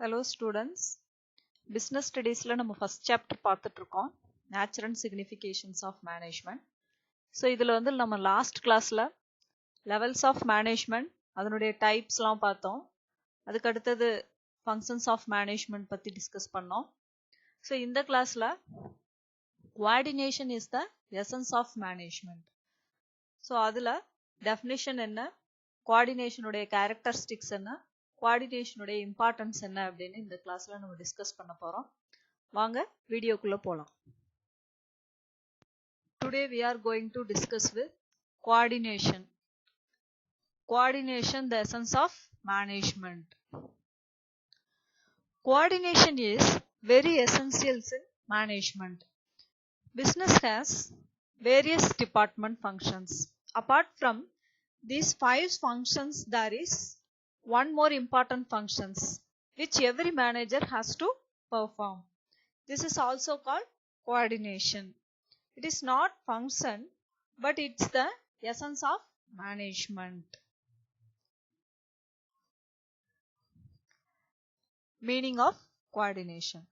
Hello students, business studies la நம்ம first chapter பார்த்துட்டு இருக்கோம், nature and significations of management. So இதுல வந்து நம்ம last classல levels of management அதனுடைய typesலாம் பார்த்தோம். அதுக்கு அடுத்தது functions of management பத்தி டிஸ்கஸ் பண்ணோம். So இந்த கிளாஸ்ல coordination is the essence of management. So அதுல definition என்ன, coordination உடைய characteristics என்ன, coordination உடைய importance என்ன அப்படின்னு இந்த கிளாஸ்ல நம்ம டிஸ்கஸ் பண்ண போறோம். வாங்க வீடியோக்குள்ள போலாம். Today we are going to discuss with coordination. Coordination, the essence of management. Coordination is very essential in management. Business has various department functions. Apart from these 5 functions, there is one more important functions which every manager has to perform. This is also called coordination. It is not function, but it's the essence of management. Meaning of coordination.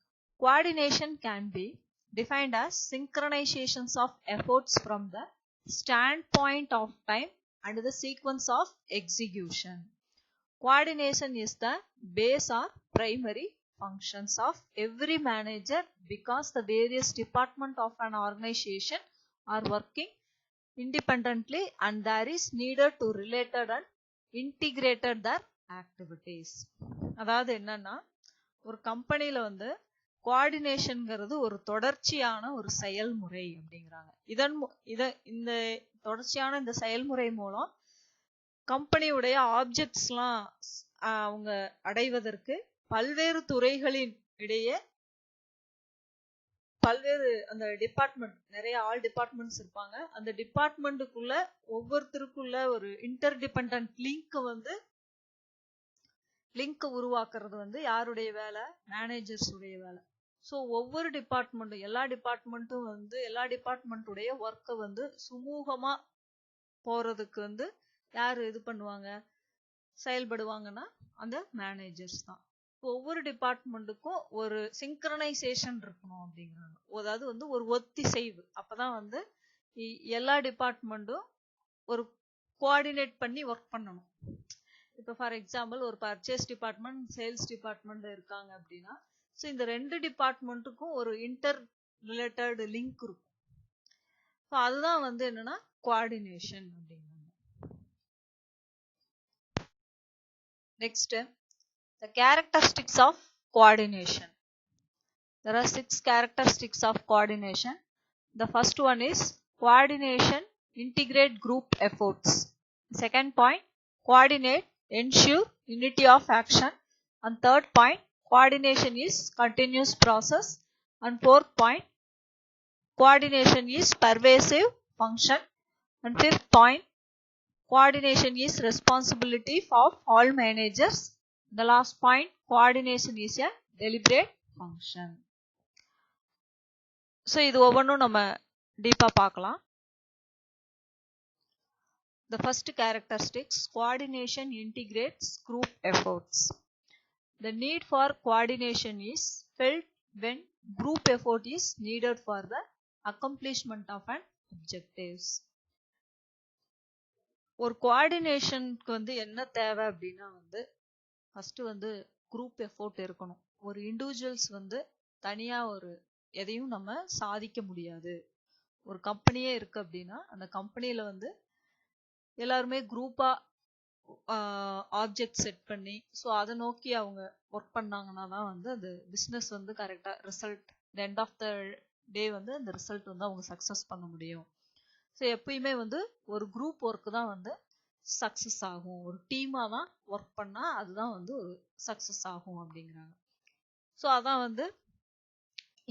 Coordination can be defined as synchronizations of efforts from the standpoint of time and the sequence of execution. Coordination is the base or primary functions of every manager because the various departments of an organization are working independently and there is needed to related and integrated their activities. அதாவது என்னன்னா, ஒரு கம்பெனில வந்து கோஆர்டினேஷன்ங்கிறது ஒரு தொடர்ச்சியான ஒரு செயல்முறை அப்படிங்கிறாங்க. இந்த தொடர்ச்சியான இந்த செயல்முறை மூலம் கம்பெனியுடைய ஆப்ஜெக்ட்ஸ்லாம் அவங்க அடைவதற்கு பல்வேறு துறைகளின் இடையே பல்வேறு அந்த டிபார்ட்மெண்ட், நிறைய ஆல் டிபார்ட்மெண்ட்ஸ் இருப்பாங்க, அந்த டிபார்ட்மெண்ட்டுக்குள்ள ஒவ்வொருத்தருக்குள்ள ஒரு இன்டர் டிபெண்டன்ட் லிங்க் உருவாக்குறது வந்து யாருடைய வேலை? மேனேஜர்ஸ் உடைய வேலை. ஸோ ஒவ்வொரு டிபார்ட்மெண்ட்டும் எல்லா டிபார்ட்மெண்ட்டுடைய ஒர்க்கை வந்து சுமூகமா போறதுக்கு வந்து யாரு இது பண்ணுவாங்க, செயல்படுவாங்கன்னா அந்த மேனேஜர்ஸ் தான். ஒவ்வொரு டிபார்ட்மெண்ட்டுக்கும் ஒரு சிங்க்ரனைசேஷன் இருக்கணும் அப்படிங்கிறாங்க. அதாவது வந்து ஒரு ஒத்திசைவு, அப்பதான் வந்து எல்லா டிபார்ட்மெண்ட்டும் ஒரு கோஆர்டினேட் பண்ணி ஒர்க் பண்ணணும். இப்போ ஃபார் எக்ஸாம்பிள் ஒரு பர்ச்சேஸ் டிபார்ட்மெண்ட், சேல்ஸ் டிபார்ட்மெண்ட் இருக்காங்க அப்படின்னா, ஸோ இந்த ரெண்டு டிபார்ட்மெண்ட்டுக்கும் ஒரு இன்டர் ரிலேட்டட் லிங்க் இருக்கும். ஸோ அதுதான் வந்து என்னன்னா கோஆர்டினேஷன் அப்படிங்கிறாங்க. Next, the characteristics of coordination. There are 6 characteristics of coordination. The first one is coordination, integrate group efforts. Second point, coordinate, ensure unity of action. And third point, coordination is continuous process. And fourth point, coordination is pervasive function. And fifth point, coordination is responsibility of all managers. The last point, coordination is a deliberate function. So இது ஒவ்வொன்றும் நம்ம டீப்பா பார்க்கலாம். The first characteristics, coordination integrates group efforts. The need for coordination is felt when group effort is needed for the accomplishment of an objectives. ஒரு கோஆர்டினேஷனுக்கு வந்து என்ன தேவை அப்படின்னா வந்து ஃபர்ஸ்ட் வந்து குரூப் எஃபோர்ட் இருக்கணும். ஒரு இண்டிவிஜுவல்ஸ் வந்து தனியா ஒரு எதையும் நம்ம சாதிக்க முடியாது. ஒரு கம்பெனியே இருக்கு அப்படின்னா அந்த கம்பெனியில வந்து எல்லாருமே குரூப்பா ஆப்ஜெக்ட் செட் பண்ணி ஸோ அதை நோக்கி அவங்க ஒர்க் பண்ணாங்கன்னா தான் வந்து அது பிஸ்னஸ் வந்து கரெக்டா ரிசல்ட் எண்ட் ஆஃப் த டே வந்து அந்த ரிசல்ட் வந்து அவங்க சக்சஸ் பண்ண முடியும். ஸோ எப்பயுமே வந்து ஒரு குரூப் ஒர்க் தான் வந்து சக்சஸ் ஆகும், ஒரு டீமா தான் ஒர்க் பண்ணா அதுதான் வந்து ஒரு சக்சஸ் ஆகும் அப்படிங்கிறாங்க. ஸோ அதான் வந்து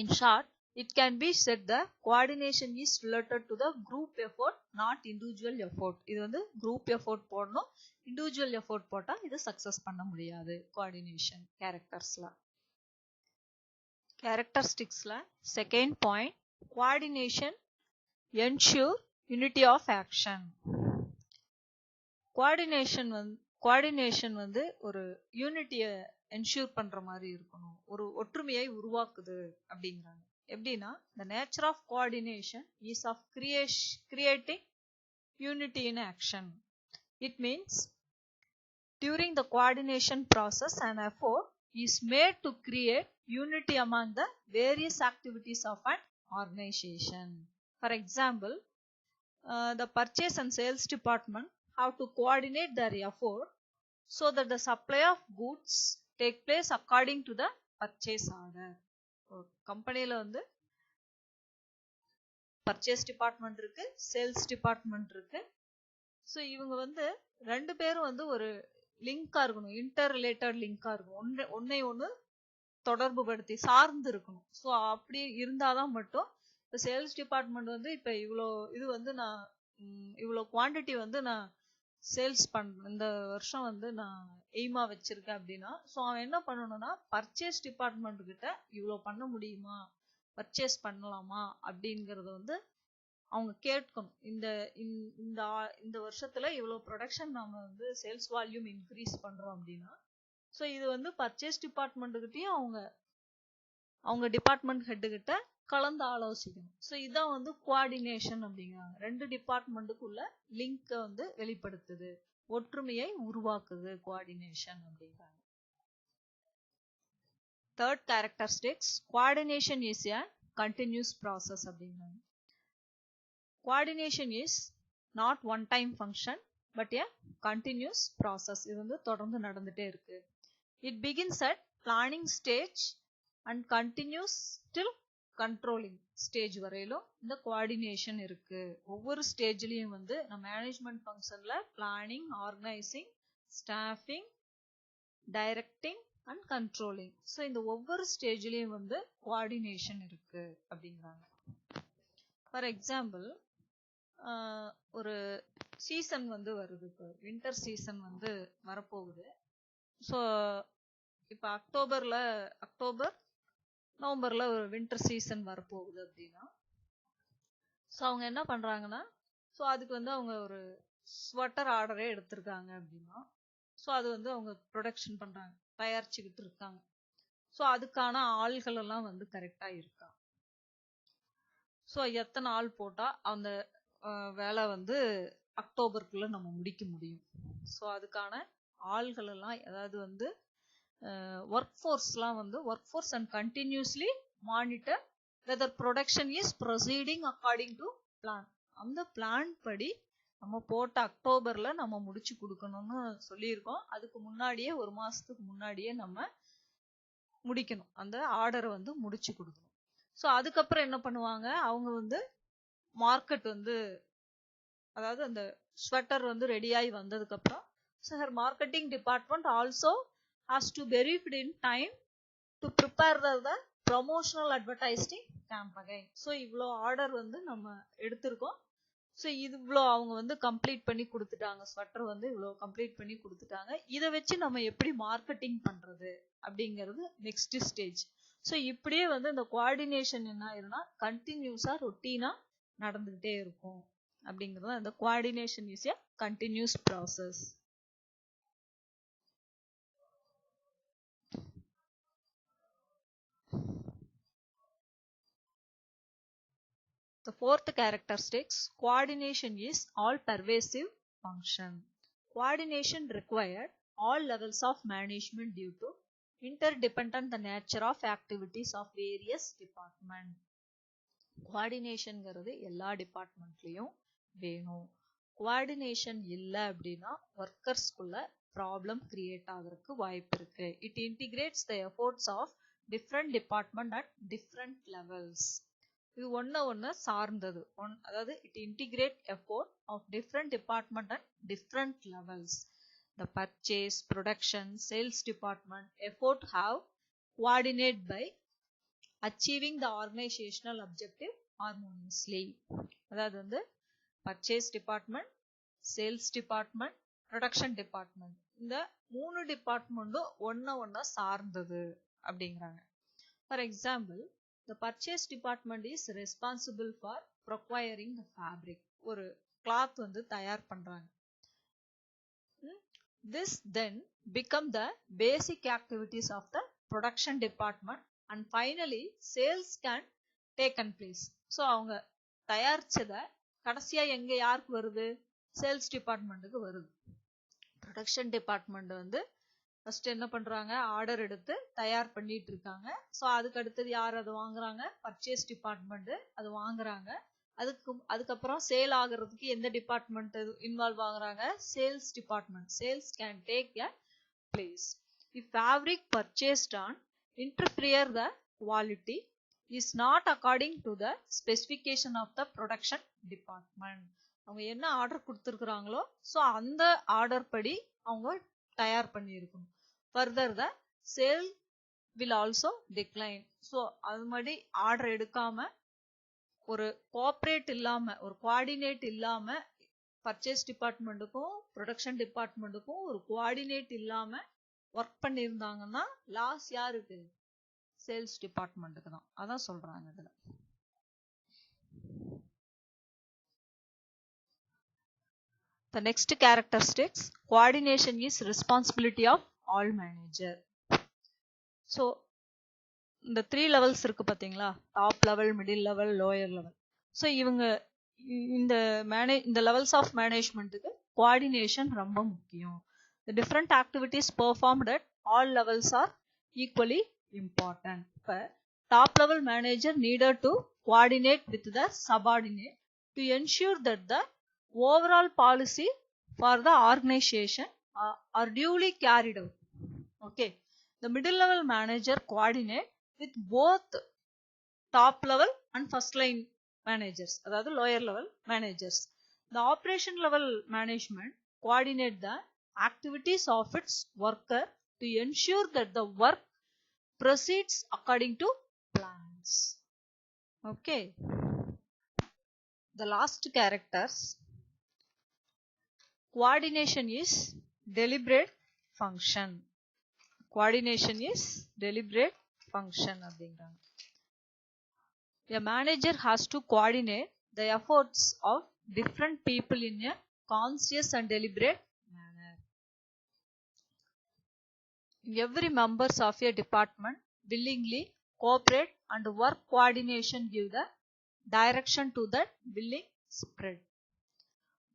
in short it can be said the coordination is related to the group effort, not individual effort. இது வந்து group effort போடணும், individual effort போட்டா இது சக்சஸ் பண்ண முடியாது. கோஆர்டினேஷன் கேரக்டரிஸ்டிக்ஸ்ல second point, coordination ensure unity of action. Coordination வந்து ஒரு யூனிட்டியை என்ஷூர் பண்ற மாதிரி இருக்கணும், ஒரு ஒற்றுமையை உருவாக்குது அப்படிங்கிறாங்க. எப்படின்னா the nature of coordination is of creating unity in action. It means during the coordination process an effort is made to create unity among the various activities of an organization. For example, the purchase and sales department have to coordinate their effort so that the supply of goods take place according to the purchase order. கம்பெனில வந்து purchase department இருக்கு, sales department இருக்கு. So இவங்க வந்து ரெண்டு பேரும் வந்து ஒரு லிங்கா இருக்கணும், இன்டர் ரிலேட்டட் லிங்கா இருக்கணும், ஒன்னை ஒன்று தொடர்பு படுத்தி சார்ந்து இருக்கணும். ஸோ அப்படி இருந்தாதான் மட்டும் இப்போ சேல்ஸ் டிபார்ட்மெண்ட் வந்து இப்போ இவ்வளோ இது வந்து நான் இவ்வளோ குவான்டிட்டி வந்து நான் சேல்ஸ் இந்த வருஷம் வந்து நான் எய்மா வச்சிருக்கேன் அப்படின்னா, ஸோ அவன் என்ன பண்ணணும்னா பர்ச்சேஸ் டிபார்ட்மெண்ட் கிட்ட இவ்வளோ பண்ண முடியுமா, பர்ச்சேஸ் பண்ணலாமா அப்படிங்கறத வந்து அவங்க கேட்கணும். இந்த வருஷத்துல இவ்வளோ ப்ரொடக்ஷன் நாம வந்து சேல்ஸ் வால்யூம் இன்க்ரீஸ் பண்றோம் அப்படின்னா, ஸோ இது வந்து பர்ச்சேஸ் டிபார்ட்மெண்ட் கிட்டயும் அவங்க டிபார்ட்மெண்ட் ஹெட் கிட்ட கலந்து ஆலோசிக்கணும். ஸோ இதான் வந்து கோஆர்டினேஷன் அப்படிங்கிறாங்க. ரெண்டு டிபார்ட்மெண்ட்டுக்குள்ள லிங்க் வந்து வெளிப்படுத்துது, ஒற்றுமையை உருவாக்குது கோஆர்டினேஷன் அப்படிங்கிறாங்க. Third characteristics, coordination is a continuous process அப்படிங்கிறாங்க. Coordination is not one time function but a continuous process. இது வந்து தொடர்ந்து நடந்துட்டே இருக்கு. It begins at planning stage and continues till controlling stage வரையிலும் இந்த கோஆர்டினேஷன் இருக்கு. ஒவ்வொரு ஸ்டேஜ்லயும் வந்து நம்ம மேனேஜ்மெண்ட் ஃபங்க்ஷன்ல planning, organising, staffing, directing and controlling, so இந்த ஒவ்வொரு ஸ்டேஜ்லயும் வந்து கோஆர்டினேஷன் இருக்கு அப்படிங்கிறாங்க. ஃபார் எக்ஸாம்பிள், ஒரு சீசன் வந்து வருது, இப்போ வின்டர் சீசன் வந்து வரப்போகுது. ஸோ இப்போ அக்டோபர் நவம்பர்ல ஒரு வின்டர் சீசன் வரப்போகுது அப்படின்னா, ஸோ அவங்க என்ன பண்றாங்கன்னா, ஸோ அதுக்கு வந்து அவங்க ஒரு ஸ்வெட்டர் ஆர்டரே எடுத்திருக்காங்க அப்படின்னா, ஸோ அது வந்து அவங்க ப்ரொடக்ஷன் பண்றாங்க, தயாரிச்சுக்கிட்டு இருக்காங்க. ஸோ அதுக்கான ஆள்கள் எல்லாம் வந்து கரெக்டா இருக்கா, ஸோ எத்தனை ஆள் போட்டா அந்த வேலை வந்து அக்டோபருக்குள்ள நம்ம முடிக்க முடியும். ஸோ அதுக்கான ஆள்கள் எல்லாம், அதாவது வந்து ஒர்க் ஃபோர்ஸ்லாம் வந்து work force and continuously monitor whether production is proceeding according to plan. அந்த பிளான் படி நம்ம போட்ட அக்டோபர்ல நம்ம முடிச்சு கொடுக்கணும்னு சொல்லியிருக்கோம். அதுக்கு முன்னாடியே ஒரு மாசத்துக்கு முன்னாடியே நம்ம முடிக்கணும், அந்த ஆர்டரை வந்து முடிச்சு கொடுக்கணும். ஸோ அதுக்கப்புறம் என்ன பண்ணுவாங்க, அவங்க வந்து மார்க்கெட் வந்து, அதாவது அந்த ஸ்வெட்டர் வந்து ரெடியாகி வந்ததுக்கு அப்புறம் her marketing department also has to verified in time to prepare the promotional advertising campaign. So இவ்வளோ ஆர்டர் வந்து நம்ம எடுத்திருக்கோம், ஸோ இது இவ்வளோ அவங்க வந்து கம்ப்ளீட் பண்ணி கொடுத்துட்டாங்க, ஸ்வெட்டர் வந்து இவ்வளோ கம்ப்ளீட் பண்ணி கொடுத்துட்டாங்க, இதை வச்சு நம்ம எப்படி மார்க்கெட்டிங் பண்றது அப்படிங்கிறது நெக்ஸ்ட் ஸ்டேஜ். ஸோ இப்படியே வந்து இந்த கோஆர்டினேஷன் என்ன ஆயிருன்னா கண்டினியூஸா ரொட்டீனா நடந்துகிட்டே இருக்கும் அப்படிங்கிறது. அந்த coordination is a continuous process. The fourth characteristics, coordination is all-pervasive function. Coordination required all levels of management due to interdependent the nature of activities of various departments. கோஆர்டினேஷன்ங்கிறது எல்லா டிபார்ட்மெண்ட்லயும் வேணும். கோஆர்டினேஷன் இல்லை அப்படின்னா ஒர்க்கர்ஸ்குள்ள ப்ராப்ளம் கிரியேட் ஆகிறதுக்கு வாய்ப்பு இருக்கு. It integrates the efforts of different department at different levels. இது ஒன்று சார்ந்தது, அதாவது it integrate effort of different department at different levels. The purchase, production, sales department effort have coordinate by achieving the organizational objective harmoniously. அதாவது வந்து purchase department, sales department, production department, இந்த 3 டிபார்ட்மெண்ட்டும் ஒன்னா சார்ந்தது அப்படிங்கிறாங்க. For example, the purchase department is responsible for procuring the fabric. ஒரு cloth வந்து தயார் பண்றாங்க, This then become the basic activities of the production department and finally sales can taken place. So அவங்க தயாரிச்சத கடைசியா எங்க யாருக்கு வருது? சேல்ஸ் டிபார்ட்மெண்ட்டுக்கு வருது. ப்ரொடக்ஷன் டிபார்ட்மெண்ட் வந்து ஃபர்ஸ்ட் என்ன பண்றாங்க? ஆர்டர் எடுத்து தயார் பண்ணிட்டு இருக்காங்க. ஸோ அதுக்கு அடுத்தது யார் அது வாங்குறாங்க? பர்ச்சேஸ் டிபார்ட்மெண்ட் அது வாங்குறாங்க. அதுக்கப்புறம் சேல் ஆகிறதுக்கு எந்த டிபார்ட்மெண்ட் இன்வால்வ் ஆகுறாங்க? Sales department. Sales can take a place. If fabric purchased on interfere the quality is not according to the specification of the production department. அவங்க என்ன ஆர்டர் கொடுத்துருக்குறாங்களோ ஸோ அந்த order படி அவங்க தயார் பண்ணியிருக்கணும். Further the sale will also decline. So அது மாதிரி order எடுக்காம ஒரு கோஆப்ரேட் இல்லாம ஒரு கோஆர்டினேட் இல்லாம பர்ச்சேஸ் டிபார்ட்மெண்ட்டுக்கும் ப்ரொடக்ஷன் டிபார்ட்மெண்ட்டுக்கும் ஒரு கோஆர்டினேட் இல்லாம ஒர்க் பண்ணியிருந்தாங்கன்னா லாஸ் யாருக்கு? சேல்ஸ் டிபார்ட்மெண்ட்டுக்கு தான். அதான் சொல்றாங்க இதுல. The next characteristics, coordination is responsibility of all manager. So இந்த 3 levels இருக்கு பாத்தீங்களா? Top level, middle level, lower level. So இவங்க இந்த லெவல்ஸ் ஆஃப் மேனேஜ்மெண்ட்டுக்கு கோஆர்டினேஷன் ரொம்ப முக்கியம். The different activities performed at all levels are equally important. இப்ப top level manager needed to coordinate with the subordinate to ensure that the overall policy for the organization are duly carried out. Okay. The middle level manager coordinate with both top level and first line managers, அதாவது lower level managers. The operation level management coordinate the activities of its worker to ensure that the work proceeds according to plans. Okay. The last characters, coordination is deliberate function. Coordination is deliberate function அப்படிங்கிறாங்க. A manager has to coordinate the efforts of different people in a conscious and deliberate manner. Every members of a department willingly cooperate and work coordination give the direction to that willing spread.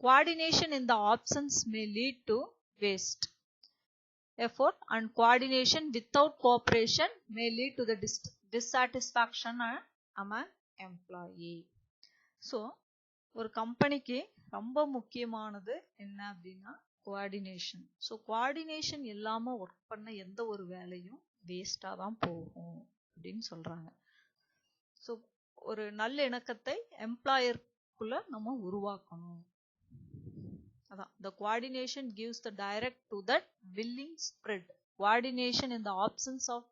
Coordination in the absence may lead to waste effort and coordination without cooperation may lead to the dissatisfaction among employee. So ஒரு கம்பெனிக்கு ரொம்ப முக்கியமானது என்ன அப்படின்னா coordination. So coordination இல்லாம work பண்ண எந்த ஒரு வேலையும் வேஸ்டா தான் போகும் அப்படின்னு சொல்றாங்க. ஸோ ஒரு நல்ல இணக்கத்தை எம்ப்ளாயருக்குள்ள நம்ம உருவாக்கணும். அதான் the coordination gives the direct to that willing spread. Coordination in the absence of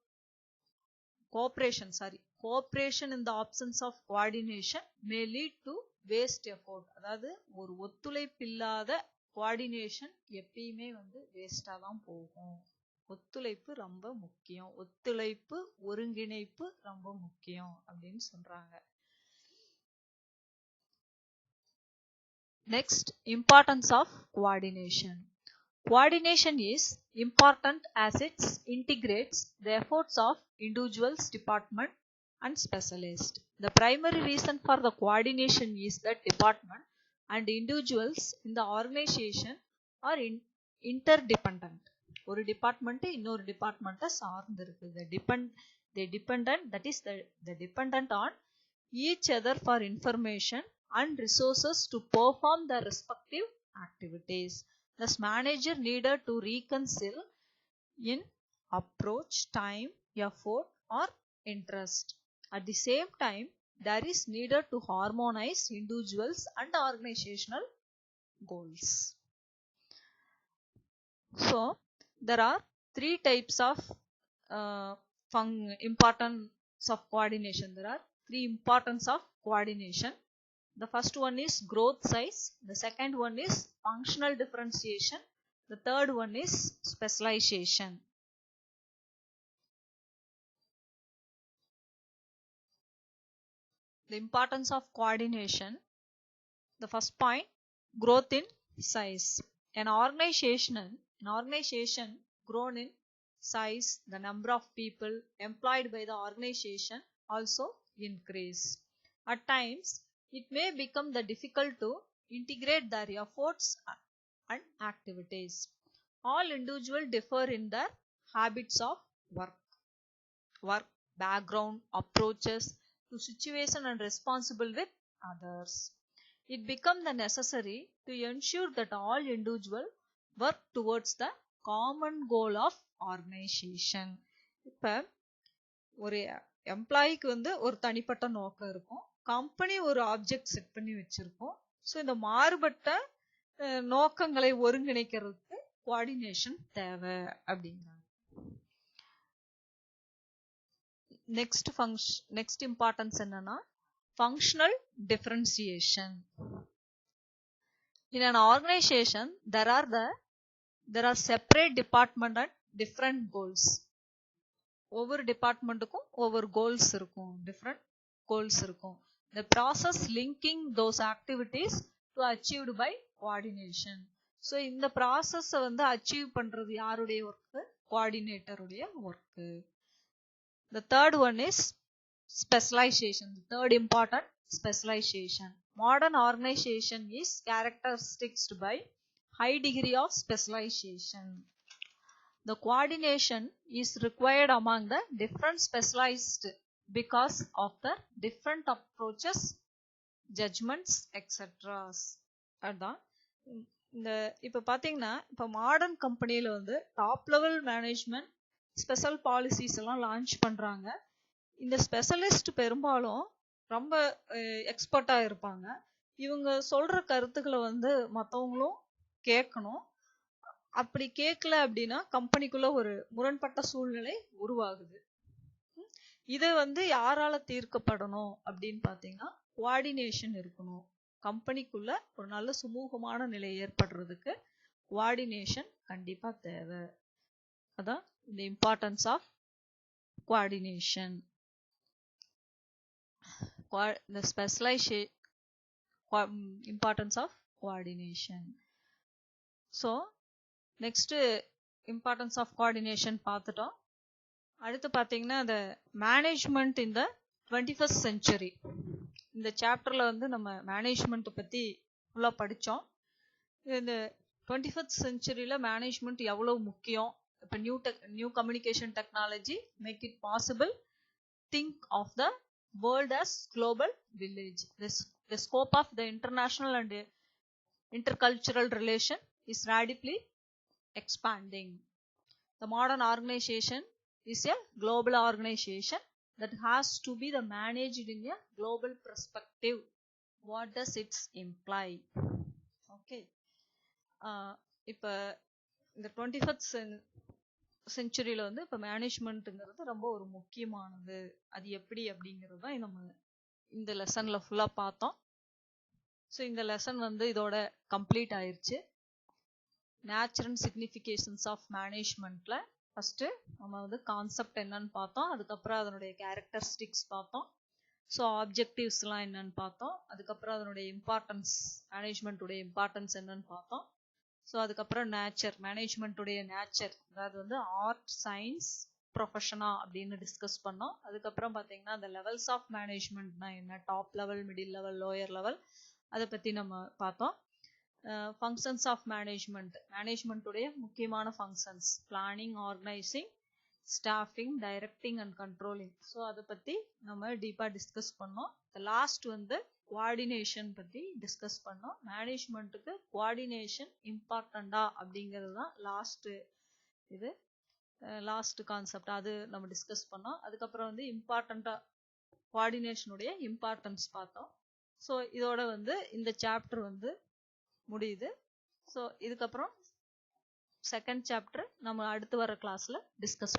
cooperation in the absence of coordination may lead to waste effort. அதாவது ஒரு ஒத்துழைப்பு இல்லாத கோஆர்டினேஷன் எப்பயுமே வந்து வேஸ்டா தான் போகும். ஒத்துழைப்பு ரொம்ப முக்கியம். ஒத்துழைப்பு ஒருங்கிணைப்பு ரொம்ப முக்கியம் அப்படின்னு சொல்றாங்க. Next, importance of coordination. Coordination is important as it integrates the efforts of individuals, department and specialists. The primary reason for the coordination is that department and individuals in the organization are interdependent. ஒரு department இன்னொரு டிபார்ட்மெண்ட்டை சார்ந்து இருக்குது. They dependent, that is the dependent on each other for information and resources to perform their respective activities. Thus, manager needed to reconcile in approach, time, effort, or interest. At the same time, there is needed to harmonize individuals and organizational goals. So, there are 3 types of importance of coordination. There are 3 importance of coordination. The first one is growth size. The second one is functional differentiation. The third one is specialization. The importance of coordination. The first point, growth in size. An organization An organization grown in size, the number of people employed by the organization also increase. At times, it may become difficult to integrate their efforts and activities. All individuals differ in their habits of work, background, approaches to situation and responsible with others. It becomes necessary to ensure that all individuals work towards the common goal of organization. இப்ப ஒரு எம்ப்ளாய்க்கு ஒரு தனிப்பட்ட நோக்கம் இருக்கும், company ஒரு object set பண்ணி வச்சிருக்கோம். So இந்த மாறுபட்ட நோக்கங்களை ஒருங்கிணைக்கிறதுக்கு கோஆர்டினேஷன் தேவை அப்படிங்கிறாங்க. நெக்ஸ்ட் இம்பார்ட்டன்ஸ் என்னன்னா functional differentiation. In an organization, there are separate departments and different goals. ஒவ்வொரு டிபார்ட்மெண்ட்டுக்கும் ஒவ்வொரு கோல்ஸ் இருக்கும், டிஃப்ரெண்ட் கோல்ஸ் இருக்கும். The process linking those activities to achieved by coordination. So இந்த ப்ராசஸ் அச்சீவ் பண்றது யாருடைய ஒர்க்கு? கோஆர்டினேட்டருடைய work. The third one is specialization. The third important, specialization. Modern organization is characterized by high degree of specialization. The coordination is required among the different specialized because of the different approaches, judgments, etc. அதான் இந்த இப்ப பாத்தீங்கன்னா இப்ப modern கம்பெனில top level management special policies எல்லாம் launch பண்றாங்க. இந்த specialist பெரும்பாலும் ரொம்ப எக்ஸ்பர்ட்டா இருப்பாங்க. இவங்க சொல்ற கருத்துக்களை மற்றவங்களும் கேட்கணும். அப்படி கேட்கல அப்படின்னா கம்பெனிக்குள்ள ஒரு முரண்பட்ட சூழ்நிலை உருவாகுது. இதை யாரால தீர்க்கப்படணும் அப்படின்னு பாத்தீங்கன்னா கோஆர்டினேஷன் இருக்கணும். கம்பெனிக்குள்ள ஒரு நல்ல சுமூகமான நிலை ஏற்படுறதுக்கு கோஆர்டினேஷன் கண்டிப்பா தேவை. அதான் இந்த importance of coordination. The specialization, importance of coordination. So next importance of coordination பார்த்துட்டோம். அடுத்து பாத்தீங்கன்னா the management in the 21st century. இந்த சாப்டர்ல நம்ம மேனேஜ்மெண்ட் பத்தி ஃபுல்லா படிச்சோம். இந்த 21st centuryல மேனேஜ்மெண்ட் எவ்வளவு முக்கியம், இப்ப new communication technology make it possible. Think of the world as global village. The scope of the international and intercultural relation is rapidly expanding. The modern organization is a global organization that has to be managed in a global perspective. What does it imply? Okay. இப்ப இந்த 21st செஞ்சுரியில இப்ப மேனேஜ்மெண்ட்ங்கிறது ரொம்ப ஒரு முக்கியமானது. அது எப்படி அப்படிங்கிறது தான் நம்ம இந்த லெசன்ல ஃபுல்லா பார்த்தோம். ஸோ இந்த லெசன் இதோட கம்ப்ளீட் ஆயிருச்சு. நேச்சர் அண்ட் சிக்னிஃபிகேஷன்ஸ் ஆஃப் மேனேஜ்மெண்ட்ல ஃபர்ஸ்ட் நம்ம கான்செப்ட் என்னன்னு பார்த்தோம். அதுக்கப்புறம் அதனுடைய கேரக்டரிஸ்டிக்ஸ் பார்த்தோம். ஸோ ஆப்ஜெக்டிவ்ஸ்லாம் என்னன்னு பார்த்தோம். அதுக்கப்புறம் அதனுடைய இம்பார்ட்டன்ஸ், மேனேஜ்மெண்ட்டுடைய இம்பார்ட்டன்ஸ் என்னன்னு பார்த்தோம். ஸோ அதுக்கப்புறம் நேச்சர், மேனேஜ்மெண்ட்டுடைய நேச்சர், அதாவது ஆர்ட், சயின்ஸ், ப்ரொஃபஷனா அப்படின்னு டிஸ்கஸ் பண்ணோம். அதுக்கப்புறம் பார்த்தீங்கன்னா அந்த லெவல்ஸ் ஆஃப் மேனேஜ்மெண்ட்னா என்ன, top level, middle level, lower level, அதை பற்றி நம்ம பார்த்தோம். ஃபங்க்ஷன்ஸ் ஆஃப் மேனேஜ்மெண்ட், மேனேஜ்மெண்ட்டுடைய முக்கியமான functions, planning, organising, staffing, directing and controlling. So அதை பற்றி நம்ம டீப்பாக டிஸ்கஸ் பண்ணோம். லாஸ்ட் கோஆர்டினேஷன் பற்றி டிஸ்கஸ் பண்ணோம். மேனேஜ்மெண்ட்டுக்கு கோஆர்டினேஷன் இம்பார்ட்டண்டா அப்படிங்கிறது தான் லாஸ்ட் கான்செப்ட். அது நம்ம டிஸ்கஸ் பண்ணோம். அதுக்கப்புறம் இம்பார்ட்டண்டா கோஆர்டினேஷனுடைய இம்பார்ட்டன்ஸ் பார்த்தோம். ஸோ இதோட இந்த சாப்டர் முடியுது. ஸோ இதுக்கப்புறம் செகண்ட் சாப்டர் நம்ம அடுத்து வர கிளாஸ்ல டிஸ்கஸ்